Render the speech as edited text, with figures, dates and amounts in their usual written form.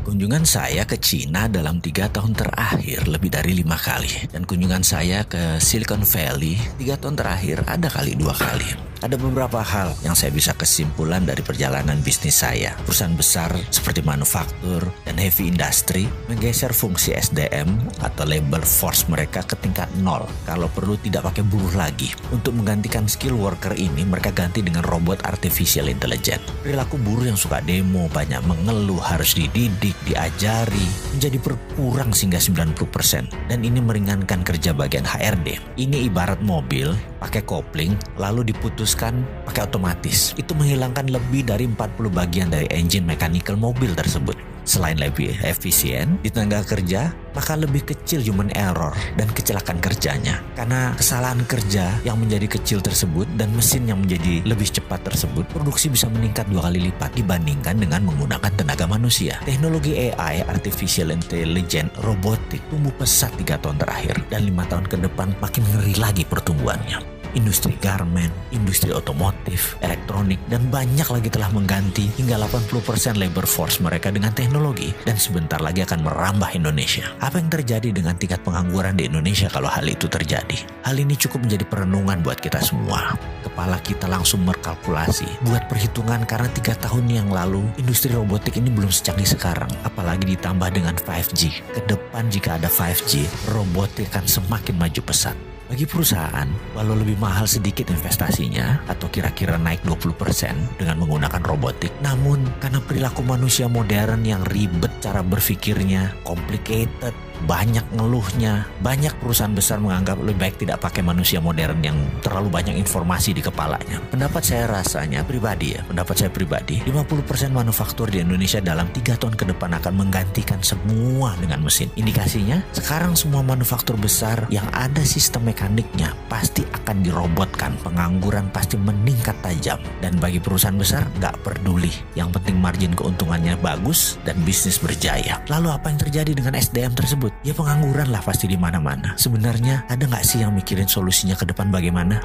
Kunjungan saya ke Cina dalam 3 tahun terakhir lebih dari 5 kali. Dan kunjungan saya ke Silicon Valley 3 tahun terakhir ada kali 2 kali. Ada beberapa hal yang saya bisa kesimpulan dari perjalanan bisnis saya. Perusahaan besar seperti manufaktur dan heavy industry menggeser fungsi SDM atau labor force mereka ke tingkat 0. Kalau perlu tidak pakai buruh lagi. Untuk menggantikan skill worker ini mereka ganti dengan robot artificial intelligence. Perilaku buruh yang suka demo, banyak mengeluh, harus dididik, diajari menjadi berkurang sehingga 90%. Dan ini meringankan kerja bagian HRD. Ini ibarat mobil pakai kopling lalu diputuskan pakai otomatis. Itu menghilangkan lebih dari 40 bagian dari engine mechanical mobil tersebut. Selain lebih efisien di tenaga kerja, maka lebih kecil human error dan kecelakaan kerjanya. Karena kesalahan kerja yang menjadi kecil tersebut dan mesin yang menjadi lebih cepat tersebut, produksi bisa meningkat 2 kali lipat dibandingkan dengan menggunakan tenaga manusia. Teknologi AI, Artificial Intelligence, robotik tumbuh pesat 3 tahun terakhir dan 5 tahun ke depan makin ngeri lagi pertumbuhannya. Industri garment, industri otomotif, elektronik, dan banyak lagi telah mengganti hingga 80% labor force mereka dengan teknologi dan sebentar lagi akan merambah Indonesia. Apa yang terjadi dengan tingkat pengangguran di Indonesia kalau hal itu terjadi? Hal ini cukup menjadi perenungan buat kita semua. Kepala kita langsung berkalkulasi, buat perhitungan karena 3 tahun yang lalu industri robotik ini belum secanggih sekarang. Apalagi ditambah dengan 5G. Kedepan jika ada 5G, robotik akan semakin maju pesat. Bagi perusahaan, walau lebih mahal sedikit investasinya atau kira-kira naik 20% dengan menggunakan robotik, namun karena perilaku manusia modern yang ribet cara berpikirnya, complicated, banyak ngeluhnya, banyak perusahaan besar menganggap lebih baik tidak pakai manusia modern yang terlalu banyak informasi di kepalanya. Pendapat saya pribadi, 50% manufaktur di Indonesia dalam 3 tahun ke depan akan menggantikan semua dengan mesin. Indikasinya, sekarang semua manufaktur besar yang ada sistem mekaniknya pasti akan dirobotkan. Pengangguran pasti meningkat tajam. Dan bagi perusahaan besar, nggak peduli. Yang penting margin keuntungannya bagus dan bisnis berjaya. Lalu apa yang terjadi dengan SDM tersebut? Ya pengangguran lah pasti di mana-mana. Sebenarnya ada nggak sih yang mikirin solusinya ke depan bagaimana?